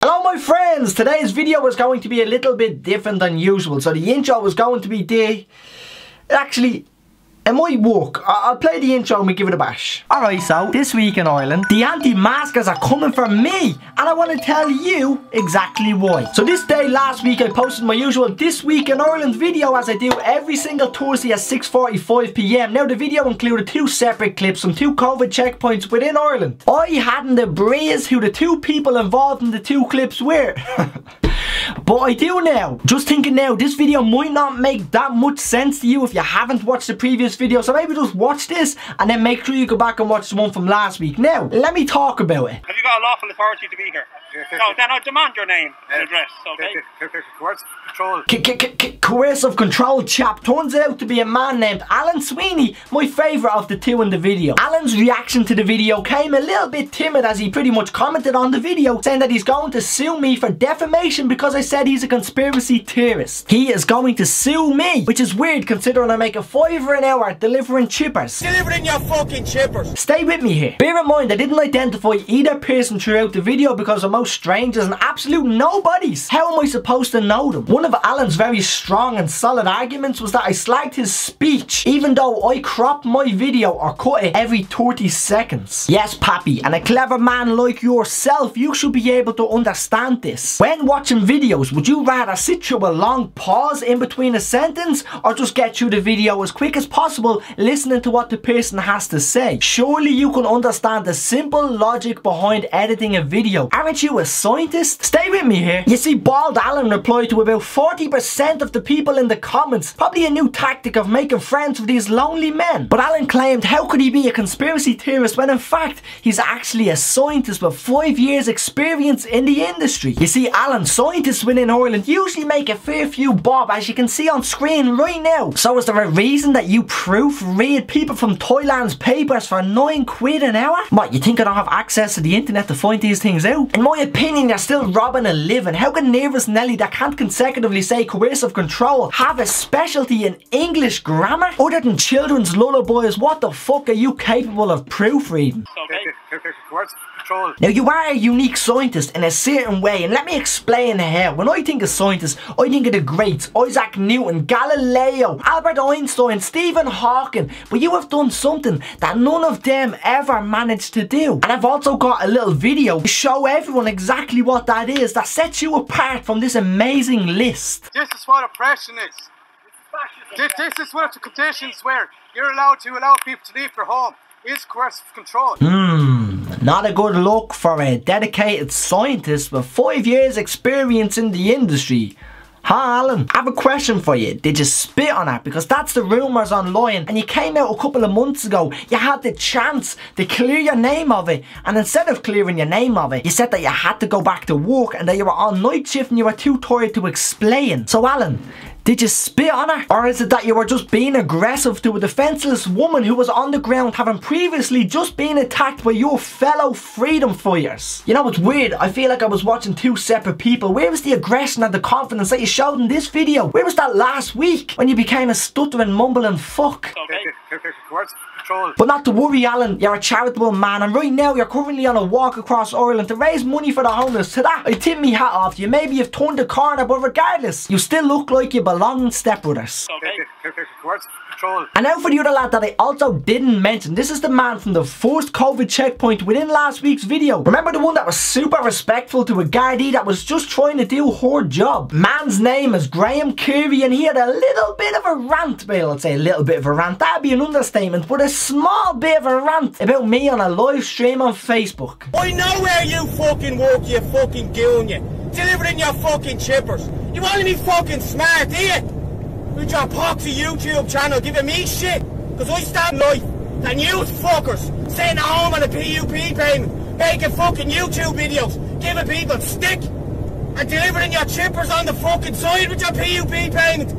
Hello my friends, today's video is going to be a little bit different than usual. So the intro is going to be actually, it might work. I'll play the intro and we give it a bash. Alright, so this week in Ireland, the anti-maskers are coming for me. And I want to tell you exactly why. So this day last week I posted my usual This Week in Ireland video, as I do every single Thursday at 6:45 PM. Now the video included two separate clips from two COVID checkpoints within Ireland. I hadn't a breeze who the two people involved in the two clips were. But I do now. Just thinking now, this video might not make that much sense to you if you haven't watched the previous video. So maybe just watch this and then make sure you go back and watch the one from last week. Now, let me talk about it. Have you got a lawful authority to be here? No, then I demand your name and address, okay? Coercive control. Coercive control chap turns out to be a man named Alan Sweeney, my favourite of the two in the video. Alan's reaction to the video came a little bit timid, as he pretty much commented on the video saying that he's going to sue me for defamation because I said he's a conspiracy theorist. He is going to sue me, which is weird considering I make a $5 an hour delivering chippers. Delivering your fucking chippers. Stay with me here. Bear in mind I didn't identify either person throughout the video because I'm strangers and absolute nobodies. How am I supposed to know them? One of Alan's very strong and solid arguments was that I slagged his speech, even though I crop my video or cut it every 30 seconds. Yes, Pappy, and a clever man like yourself, you should be able to understand this. When watching videos, would you rather sit through a long pause in between a sentence or just get through the video as quick as possible listening to what the person has to say? Surely you can understand the simple logic behind editing a video. Aren't you a scientist? Stay with me here. You see, Bald Alan replied to about 40% of the people in the comments, probably a new tactic of making friends with these lonely men. But Alan claimed, how could he be a conspiracy theorist when in fact he's actually a scientist with 5 years experience in the industry? You see, Alan, scientists within Ireland usually make a fair few bob, as you can see on screen right now. So is there a reason that you proofread people from Thailand's papers for £9 an hour? What, you think I don't have access to the internet to find these things out? In my opinion, you're still robbing a living. How can Nervous Nelly that can't consecutively say coercive control have a specialty in English grammar? Other than children's lullabies, what the fuck are you capable of proofreading? Now you are a unique scientist in a certain way, and let me explain how. When I think of scientists, I think of the greats: Isaac Newton, Galileo, Albert Einstein, Stephen Hawking. But you have done something that none of them ever managed to do. And I've also got a little video to show everyone exactly what that is, that sets you apart from this amazing list. This is what oppression is. This is what the conditions where you're allowed to allow people to leave their home. Is coercive control. Not a good look for a dedicated scientist with 5 years experience in the industry. Huh, Alan? I have a question for you. Did you spit on it? Because that's the rumours online, and you came out a couple of months ago. You had the chance to clear your name of it, and instead of clearing your name of it, you said that you had to go back to work and that you were on night shift and you were too tired to explain. So Alan, did you spit on her? Or is it that you were just being aggressive to a defenseless woman who was on the ground, having previously just been attacked by your fellow freedom fighters? You know, it's weird. I feel like I was watching two separate people. Where was the aggression and the confidence that you showed in this video? Where was that last week when you became a stuttering, mumbling fuck? But not to worry, Alan, you're a charitable man, and right now you're currently on a walk across Ireland to raise money for the homeless. To that, I tip me hat off to you. Maybe you've turned the corner, but regardless, you still look like you belong in Step Brothers. And now for the other lad that I also didn't mention. This is the man from the first COVID checkpoint within last week's video. Remember the one that was super respectful to a Gardaí that was just trying to do her job? Man's name is Graham Curry, and he had a little bit of a rant. Well, I'd say a little bit of a rant. That'd be an understatement, but a small bit of a rant about me on a live stream on Facebook. I know where you fucking work, you fucking goon, you. Delivering your fucking chippers. You want to be fucking smart, do you? With your poxy YouTube channel giving me shit, because I stand life, and you fuckers sitting at home on a PUP payment, making fucking YouTube videos, giving people stick, and delivering your chippers on the fucking side with your PUP payment.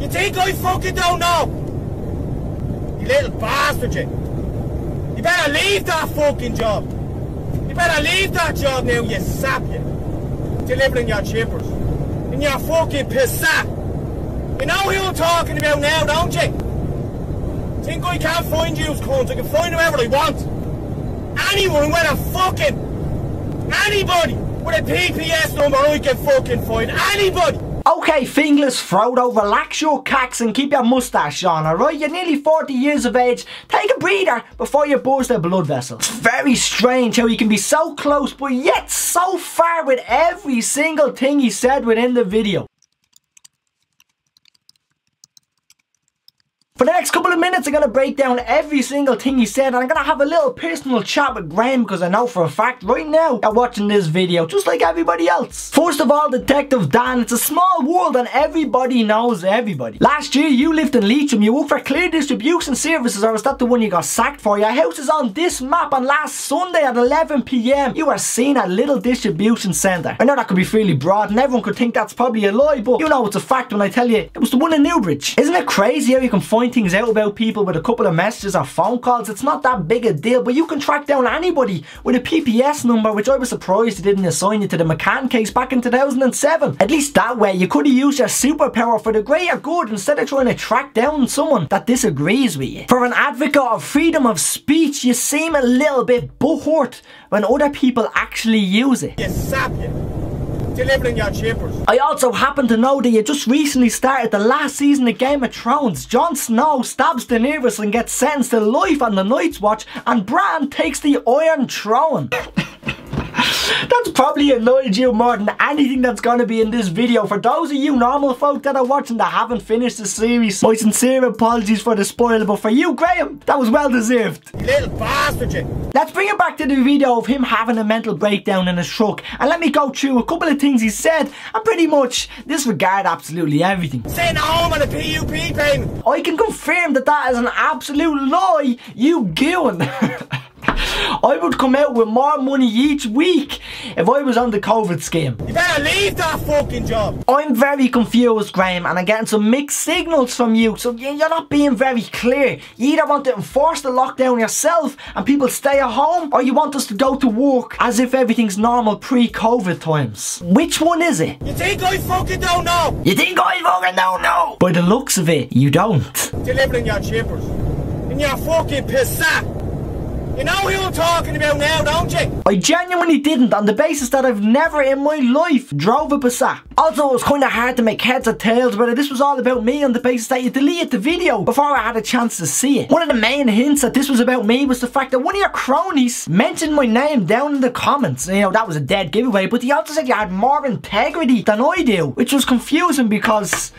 You think I fucking don't know? You little bastard, you. You better leave that fucking job. You better leave that job now, you sap, you. Delivering your chippers. In your fucking pissat. You know who I'm talking about now, don't you? Think I can't find you, cunts? I can find whoever I want. Anyone with a fucking... Anybody with a PPS number I can fucking find anybody. Okay, Fingless Frodo, relax your cacks and keep your moustache on, alright? You're nearly 40 years of age. Take a breather before you burst a blood vessel. It's very strange how he can be so close but yet so far with every single thing he said within the video. For the next couple of minutes, I'm going to break down every single thing he said, and I'm going to have a little personal chat with Graham, because I know for a fact right now you're watching this video just like everybody else. First of all, Detective Dan, it's a small world and everybody knows everybody. Last year you lived in Leitrim, you worked for Clear Distribution Services, or was that the one you got sacked for? Your house is on this map, and last Sunday at 11 PM you were seen at Little Distribution Centre. I know that could be fairly broad and everyone could think that's probably a lie, but you know it's a fact when I tell you it was the one in Newbridge. Isn't it crazy how you can find things out about people with a couple of messages or phone calls? It's not that big a deal, but you can track down anybody with a PPS number, which I was surprised they didn't assign you to the McCann case back in 2007. At least that way you could have used your superpower for the greater good instead of trying to track down someone that disagrees with you. For an advocate of freedom of speech, you seem a little bit butthurt when other people actually use it. You sap you. Delivering your chippers. I also happen to know that you just recently started the last season of Game of Thrones. Jon Snow stabs Daenerys and gets sentenced to life on the Night's Watch, and Bran takes the Iron Throne. That's probably annoyed you more than anything that's going to be in this video. For those of you normal folk that are watching that haven't finished the series, my sincere apologies for the spoiler, but for you, Graham, that was well deserved. You little bastard, you. Let's bring it back to the video of him having a mental breakdown in his truck, and let me go through a couple of things he said and pretty much disregard absolutely everything. Sitting home on a PUP payment. I can confirm that that is an absolute lie, you goon. I would come out with more money each week if I was on the COVID scheme. You better leave that fucking job. I'm very confused, Graham, and I'm getting some mixed signals from you, so you're not being very clear. You either want to enforce the lockdown yourself and people stay at home, or you want us to go to work as if everything's normal pre-COVID times. Which one is it? You think I fucking don't know? You think I fucking don't know? By the looks of it, you don't. Delivering your chippers. And you're fucking pissat. You know who I'm talking about now, don't you? I genuinely didn't, on the basis that I've never in my life drove a Passat. Also, it was kind of hard to make heads or tails about it. This was all about me on the basis that you deleted the video before I had a chance to see it. One of the main hints that this was about me was the fact that one of your cronies mentioned my name down in the comments. You know, that was a dead giveaway, but he also said you had more integrity than I do, which was confusing because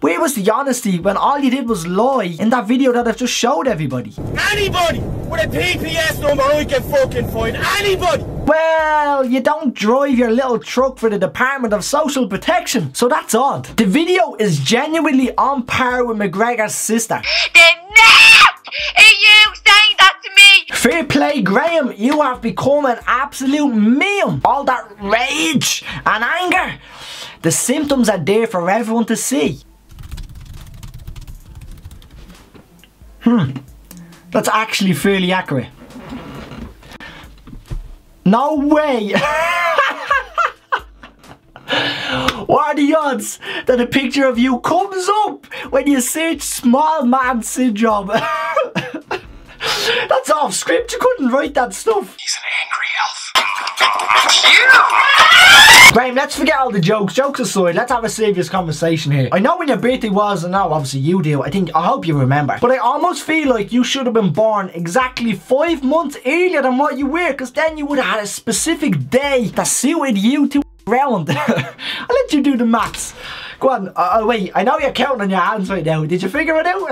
where was the honesty when all you did was lie in that video that I've just showed everybody? Anybody with a PPS number I can fucking find. Anybody. Well, you don't drive your little truck for the Department of Social Protection, so that's odd. The video is genuinely on par with McGregor's sister. The neck! Are you saying that to me? Fair play, Graham, you have become an absolute meme. All that rage and anger. The symptoms are there for everyone to see. That's actually fairly accurate. No way! What are the odds that a picture of you comes up when you search small man syndrome? That's off script, you couldn't write that stuff. He's an angry elf. Graham, let's forget all the jokes. Jokes aside, let's have a serious conversation here. I know when your birthday was, and now obviously you do. I hope you remember. But I almost feel like you should have been born exactly 5 months earlier than what you were, because then you would have had a specific day that suited you to round. I'll let you do the maths. Go on, wait, I know you're counting on your hands right now. Did you figure it out?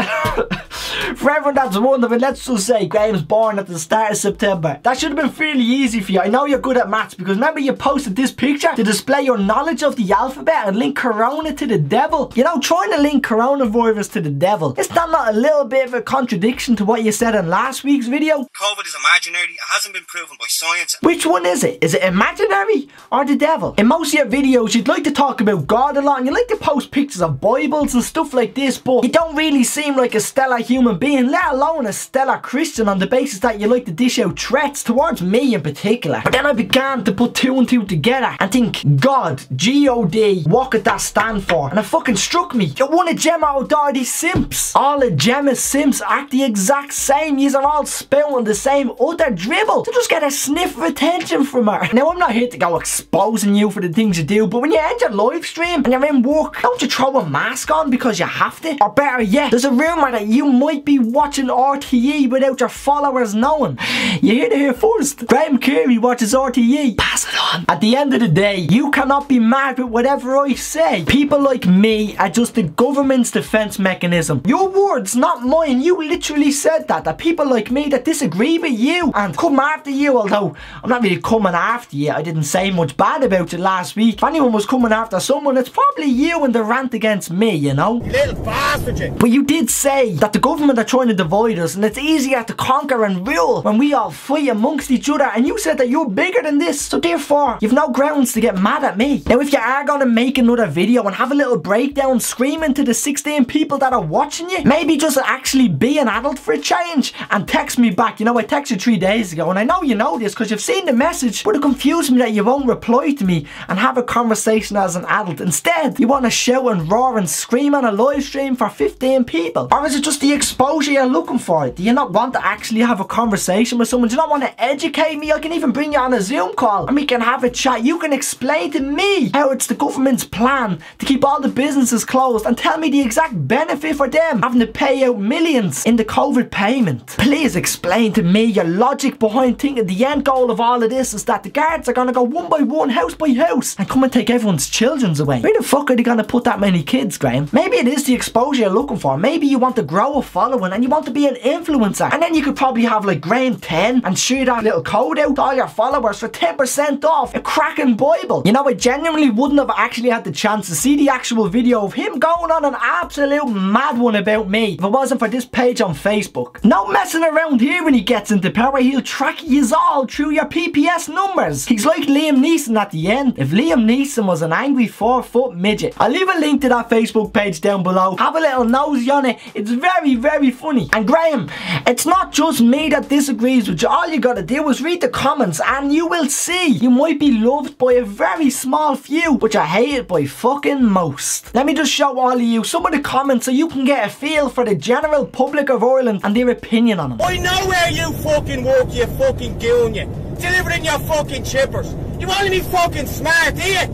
For everyone that's wondering, let's just say Graham's born at the start of September. That should have been fairly easy for you. I know you're good at maths because remember you posted this picture to display your knowledge of the alphabet and link corona to the devil. You know, trying to link coronavirus to the devil, is that not a little bit of a contradiction to what you said in last week's video? COVID is imaginary. It hasn't been proven by science. Which one is it? Is it imaginary or the devil? In most of your videos, you'd like to talk about God a lot and you like to post pictures of Bibles and stuff like this, but you don't really seem like a stellar human being, let alone a stellar Christian, on the basis that you like to dish out threats towards me in particular. But then I began to put two and two together and think, God, G-O-D, what could that stand for? And it fucking struck me. You're one of Gemma O'Doherty's simps. All of Gemma's simps act the exact same. Yous are all spouting the same utter dribble to just get a sniff of attention from her. Now, I'm not here to go exposing you for the things you do, but when you end your live stream and you're in work, don't you throw a mask on because you have to? Or better yet, there's a rumour that you might be watching RTE without your followers knowing. You hear it here first. Graham Carey watches RTE. Pass it on. At the end of the day, you cannot be mad with whatever I say. People like me are just the government's defence mechanism. Your words, not mine. You literally said that people like me that disagree with you and come after you, although I'm not really coming after you. I didn't say much bad about you last week. If anyone was coming after someone, it's probably you and the rant against me, you know? You little bastard, you. But you did say that the government are trying to divide us and it's easier to conquer and rule when we all fight amongst each other, and you said that you're bigger than this, so therefore you've no grounds to get mad at me. Now, if you are going to make another video and have a little breakdown screaming to the 16 people that are watching you, maybe just actually be an adult for a change and text me back. You know, I texted you 3 days ago and I know you know this because you've seen the message, but it confused me that you won't reply to me and have a conversation as an adult. Instead, you want to shout and roar and scream on a live stream for 15 people. Or is it just the exposure you're looking for? Do you not want to actually have a conversation with someone? Do you not want to educate me? I can even bring you on a Zoom call and we can have a chat. You can explain to me how it's the government's plan to keep all the businesses closed and tell me the exact benefit for them having to pay out millions in the COVID payment. Please explain to me your logic behind thinking the end goal of all of this is that the guards are going to go one by one, house by house, and come and take everyone's children's away. Where the fuck are they going to put that many kids, Graham? Maybe it is the exposure you're looking for. Maybe you want to grow a following and you want to be an influencer, and then you could probably have like Graham 10 and share that little code out to all your followers for 10% off a cracking Bible. You know, I genuinely wouldn't have actually had the chance to see the actual video of him going on an absolute mad one about me if it wasn't for this page on Facebook. No messing around here when he gets into power. He'll track yous all through your PPS numbers. He's like Liam Neeson at the end. If Liam Neeson was an angry 4-foot midget. I'll leave a link to that Facebook page down below. Have a little nosy on it. It's very, very funny. And Graham, it's not just me that disagrees with you. All you gotta do is read the comments and you will see you might be loved by a very small few, but you're hated by fucking most. Let me just show all of you some of the comments so you can get a feel for the general public of Ireland and their opinion on them. I know where you fucking work, you fucking goon, you. Delivering your fucking chippers. You want to be fucking smart, do you?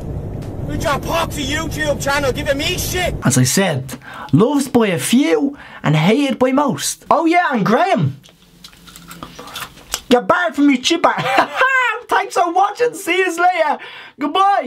With your poxy YouTube channel giving me shit. As I said, loved by a few and hated by most. Oh yeah, and Graham, you're barred from your chipper. Thanks for watching. See you later. Goodbye.